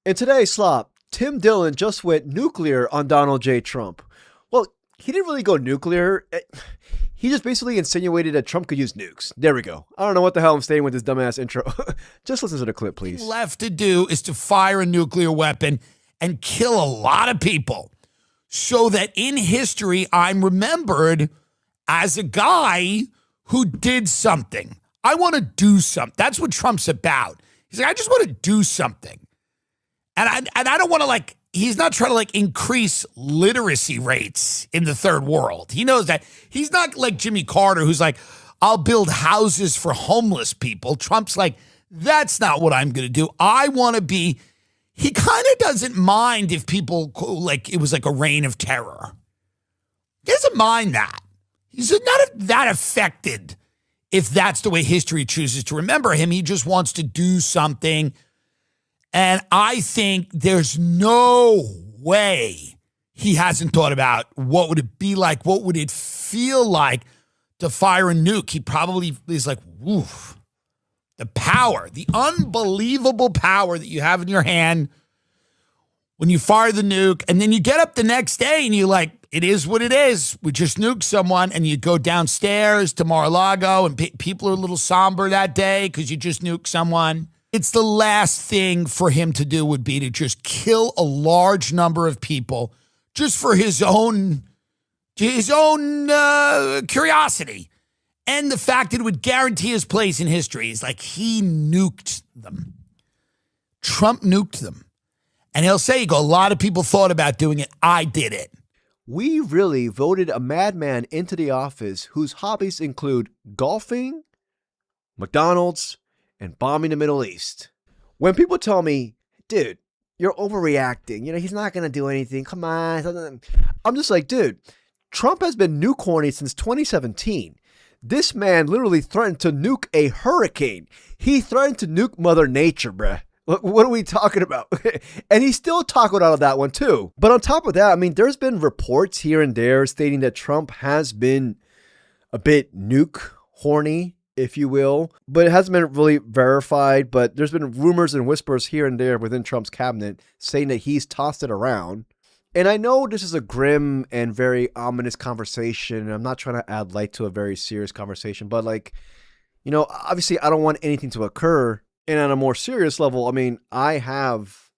In today's slop, Tim Dillon just went nuclear on Donald J. Trump. Well, he didn't really go nuclear. He just basically insinuated that Trump could use nukes. There we go. I don't know what the hell I'm saying with this dumbass intro. Just listen to the clip, please. Left to do is to fire a nuclear weapon and kill a lot of people so that in history I'm remembered as a guy who did something. I want to do something. That's what Trump's about. He's like, I just want to do something. And I don't want to he's not trying to increase literacy rates in the third world. He knows that. He's not like Jimmy Carter, who's like, I'll build houses for homeless people. Trump's like, that's not what I'm going to do. I want to be, he kind of doesn't mind if people, it was like a reign of terror. He doesn't mind that. He's not that affected if that's the way history chooses to remember him. He just wants to do something. And I think there's no way he hasn't thought about what would it be like, what would it feel like to fire a nuke. He probably is like, woof. The power, the unbelievable power that you have in your hand when you fire the nuke, and then you get up the next day and you're like, it is what it is. We just nuked someone, and you go downstairs to Mar-a-Lago, and people are a little somber that day because you just nuked someone. It's the last thing for him to do would be to just kill a large number of people just for his own curiosity. And the fact that it would guarantee his place in history is like he nuked them. Trump nuked them. And he'll say, a lot of people thought about doing it. I did it. We really voted a madman into the office whose hobbies include golfing, McDonald's, and bombing the Middle East. When people tell me, dude, you're overreacting, he's not going to do anything, come on. I'm just like, dude, Trump has been nuke horny since 2017. This man literally threatened to nuke a hurricane. He threatened to nuke Mother Nature, bruh. What are we talking about? And he's still talking out of that one too. But on top of that, there's been reports here and there stating that Trump has been a bit nuke horny, if you will, but it hasn't been really verified. But there's been rumors and whispers here and there within Trump's cabinet saying that he's tossed it around. And I know this is a grim and very ominous conversation, and I'm not trying to add light to a very serious conversation, but obviously I don't want anything to occur. And on a more serious level, I have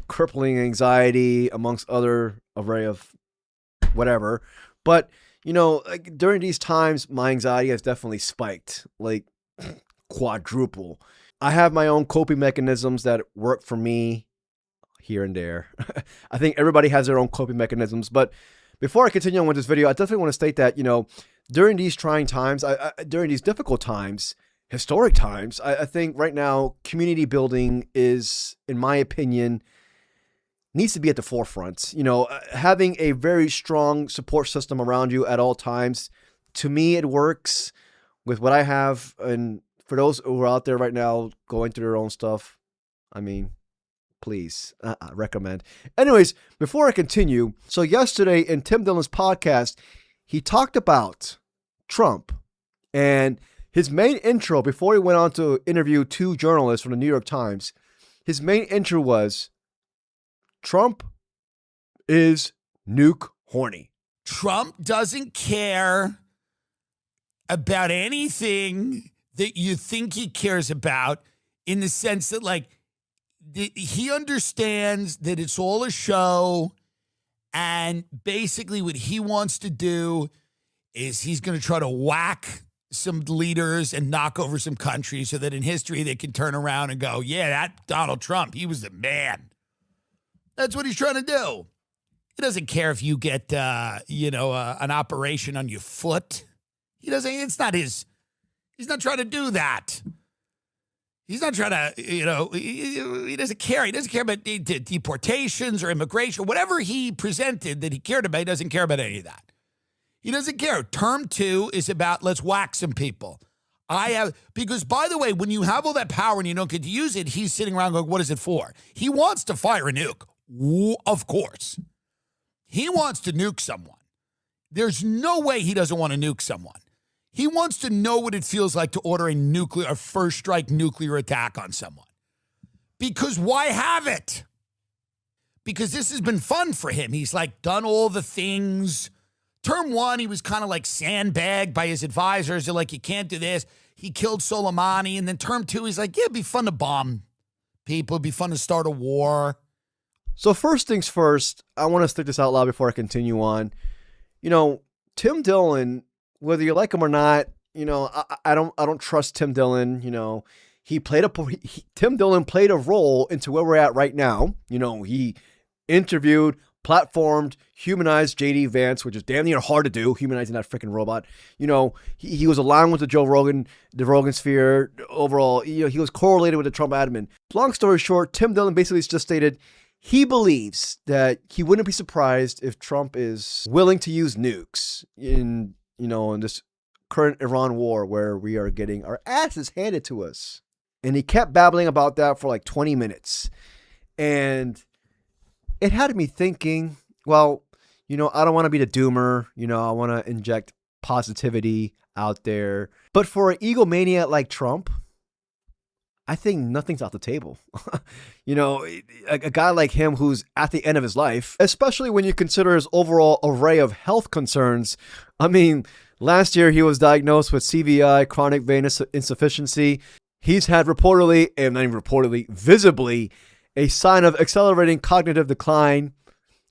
crippling anxiety amongst other array of whatever. But, during these times, my anxiety has definitely spiked, quadruple. I have my own coping mechanisms that work for me here and there. I think everybody has their own coping mechanisms. But before I continue on with this video, I definitely want to state that, during these trying times, during these difficult times, historic times, I think right now community building is, in my opinion, needs to be at the forefront. Having a very strong support system around you at all times, to me, it works with what I have. And for those who are out there right now going through their own stuff, please, recommend. Anyways, before I continue, so yesterday in Tim Dillon's podcast, he talked about Trump, and his main intro before he went on to interview two journalists from the New York Times, his main intro was, Trump is nuke horny. Trump doesn't care about anything that you think he cares about, in the sense that he understands that it's all a show, and basically what he wants to do is he's going to try to whack some leaders and knock over some countries so that in history they can turn around and go, yeah, that Donald Trump, he was the man. That's what he's trying to do. He doesn't care if you get, an operation on your foot. It's not his, he's not trying to do that. He's not trying to, he doesn't care. He doesn't care about deportations or immigration, whatever he presented that he cared about. He doesn't care about any of that. He doesn't care. Term 2 is about let's whack some people. Because by the way, when you have all that power and you don't get to use it, he's sitting around going, what is it for? He wants to fire a nuke. Of course. He wants to nuke someone. There's no way he doesn't want to nuke someone. He wants to know what it feels like to order a first strike nuclear attack on someone. Because why have it? Because this has been fun for him. He's like done all the things. Term one, he was kind of like sandbagged by his advisors. They're like, you can't do this. He killed Soleimani. And then term two, he's like, yeah, it'd be fun to bomb people. It'd be fun to start a war. So first things first, I want to stick this out loud before I continue on. You know, Tim Dillon, whether you like him or not, you know, I don't trust Tim Dillon. You know, Tim Dillon played a role into where we're at right now. You know, he interviewed, platformed, humanized J.D. Vance, which is damn near hard to do, humanizing that freaking robot. You know, he was aligned with the Rogan sphere. Overall, you know, he was correlated with the Trump admin. Long story short, Tim Dillon basically just stated he believes that he wouldn't be surprised if Trump is willing to use nukes in this current Iran war where we are getting our asses handed to us. And he kept babbling about that for like 20 minutes. And it had me thinking, well, you know, I don't want to be the doomer. You know, I want to inject positivity out there. But for an egomaniac like Trump, I think nothing's off the table. You know, a guy like him who's at the end of his life, especially when you consider his overall array of health concerns. I mean, last year he was diagnosed with CVI, chronic venous insufficiency. He's had reportedly, and not even reportedly, visibly, a sign of accelerating cognitive decline.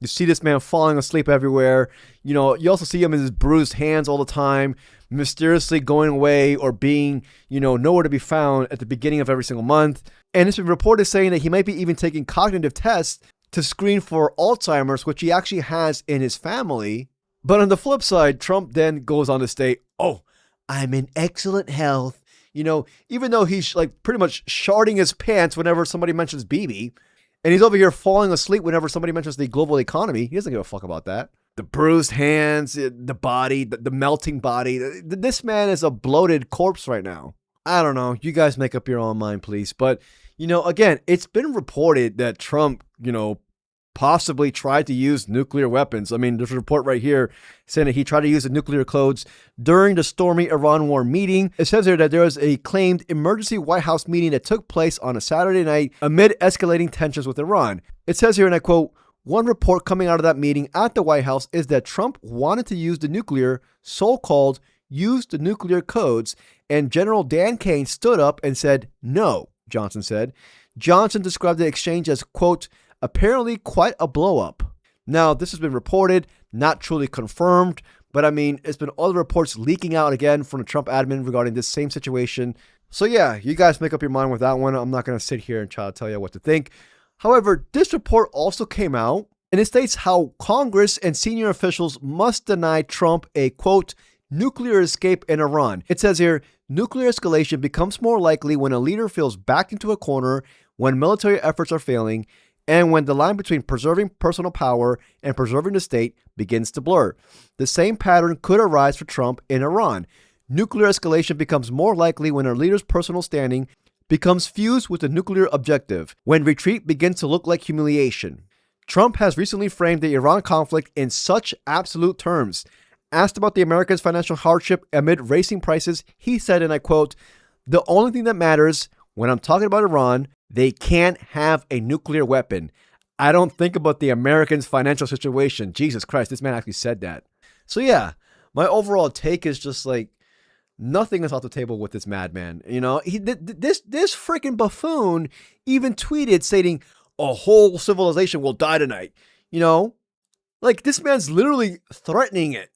You see this man falling asleep everywhere. You know, you also see him in his bruised hands all the time, mysteriously going away or being, you know, nowhere to be found at the beginning of every single month. And it's been reported saying that he might be even taking cognitive tests to screen for Alzheimer's, which he actually has in his family. But on the flip side, Trump then goes on to state, oh, I'm in excellent health. You know, even though he's like pretty much sharding his pants whenever somebody mentions Bibi, and he's over here falling asleep whenever somebody mentions the global economy, he doesn't give a fuck about that. The bruised hands, the body, the melting body. This man is a bloated corpse right now. I don't know. You guys make up your own mind, please. But, you know, again, it's been reported that Trump, you know, possibly tried to use nuclear weapons. I mean, there's a report right here saying that he tried to use the nuclear codes during the stormy Iran war meeting. It says here that there was a claimed emergency White House meeting that took place on a Saturday night amid escalating tensions with Iran. It says here, and I quote, one report coming out of that meeting at the White House is that Trump wanted to use the nuclear, so-called use the nuclear codes, and General Dan Kane stood up and said, no, Johnson said. Johnson described the exchange as, quote, apparently quite a blow-up. Now, this has been reported, not truly confirmed, but I mean, it's been all the reports leaking out again from the Trump admin regarding this same situation. So yeah, you guys make up your mind with that one. I'm not going to sit here and try to tell you what to think. However, this report also came out, and it states how Congress and senior officials must deny Trump a, quote, nuclear escape in Iran. It says here, nuclear escalation becomes more likely when a leader feels backed into a corner, when military efforts are failing, and when the line between preserving personal power and preserving the state begins to blur. The same pattern could arise for Trump in Iran. Nuclear escalation becomes more likely when a leader's personal standing becomes fused with the nuclear objective, when retreat begins to look like humiliation. Trump has recently framed the Iran conflict in such absolute terms. Asked about the Americans' financial hardship amid racing prices, he said, and I quote, the only thing that matters when I'm talking about Iran, they can't have a nuclear weapon. I don't think about the Americans' financial situation. Jesus Christ, this man actually said that. So yeah, my overall take is just like, nothing is off the table with this madman. You know, this freaking buffoon even tweeted stating a whole civilization will die tonight. You know, like this man's literally threatening it.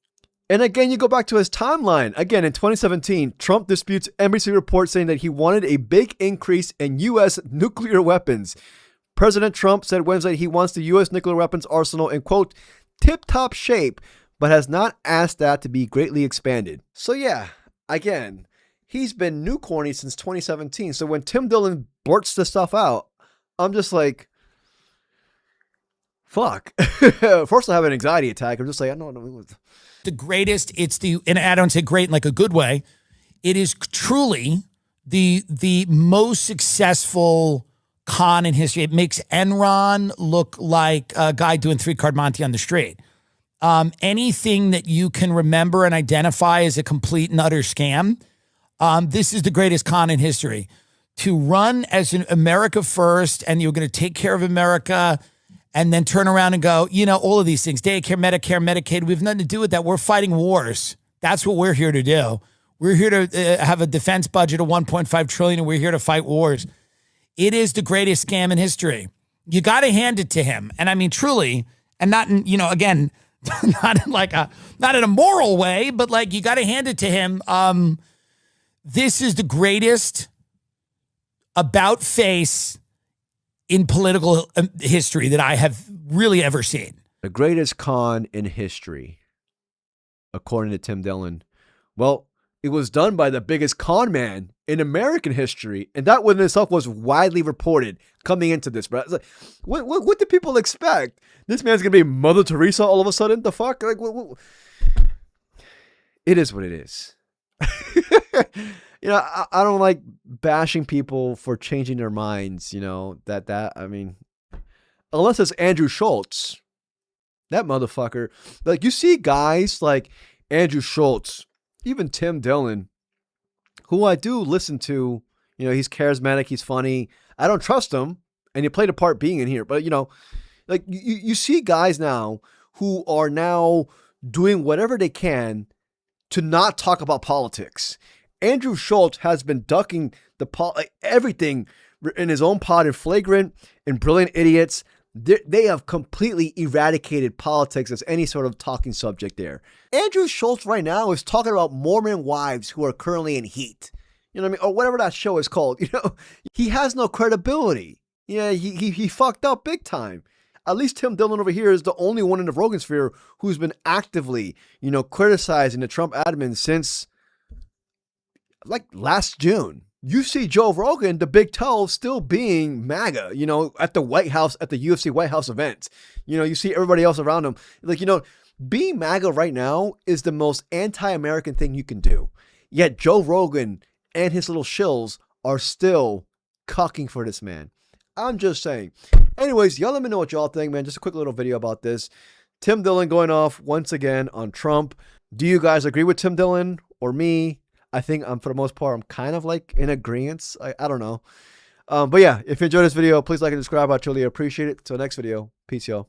And again, you go back to his timeline. Again, in 2017, Trump disputes NBC reports saying that he wanted a big increase in U.S. nuclear weapons. President Trump said Wednesday he wants the U.S. nuclear weapons arsenal in, quote, tip-top shape, but has not asked that to be greatly expanded. So yeah, again, he's been nuke horny since 2017. So when Tim Dillon blurts this stuff out, I'm just like, fuck. First I have an anxiety attack. I'm just like, I don't know. The greatest, and I don't say great in like a good way, it is truly the most successful con in history. It makes Enron look like a guy doing 3-card Monte on the street. Anything that you can remember and identify as a complete and utter scam, this is the greatest con in history. to run as an America first, and you're going to take care of America, and then turn around and go, all of these things, daycare, Medicare, Medicaid, we have nothing to do with that. We're fighting wars. That's what we're here to do. We're here to have a defense budget of $1.5 trillion, and we're here to fight wars. It is the greatest scam in history. You got to hand it to him. And I mean, truly, and not in, again, not in a moral way, but like you got to hand it to him. This is the greatest about face in political history that I have really ever seen. The greatest con in history, according to Tim Dillon. Well, it was done by the biggest con man in American history, and that within itself was widely reported coming into this. But like, what did people expect? This man's gonna be Mother Teresa all of a sudden? The fuck? Like, what? It is what it is. I don't like bashing people for changing their minds. I mean, unless it's Andrew Schultz, that motherfucker. Like, you see guys like Andrew Schultz, even Tim Dillon, who I do listen to. He's charismatic, he's funny. I don't trust him, and he played a part being in here. But like you see guys now who are now doing whatever they can to not talk about politics. Andrew Schultz has been ducking everything in his own pod in Flagrant and Brilliant Idiots. They have completely eradicated politics as any sort of talking subject there. Andrew Schultz right now is talking about Mormon wives who are currently in heat. You know what I mean? Or whatever that show is called. He has no credibility. Yeah, he fucked up big time. At least Tim Dillon over here is the only one in the Rogan sphere who's been actively, criticizing the Trump admin since like last June. You see Joe Rogan, the big toe, still being MAGA, at the White House, at the UFC White House event. You see everybody else around him. Like, being MAGA right now is the most anti-American thing you can do. Yet Joe Rogan and his little shills are still cucking for this man. I'm just saying. Anyways, y'all let me know what y'all think, man. Just a quick little video about this. Tim Dillon going off once again on Trump. Do you guys agree with Tim Dillon or me? I think for the most part, I'm kind of like in agreement. I don't know. But yeah, if you enjoyed this video, please like and subscribe. I truly appreciate it. Till next video. Peace, y'all.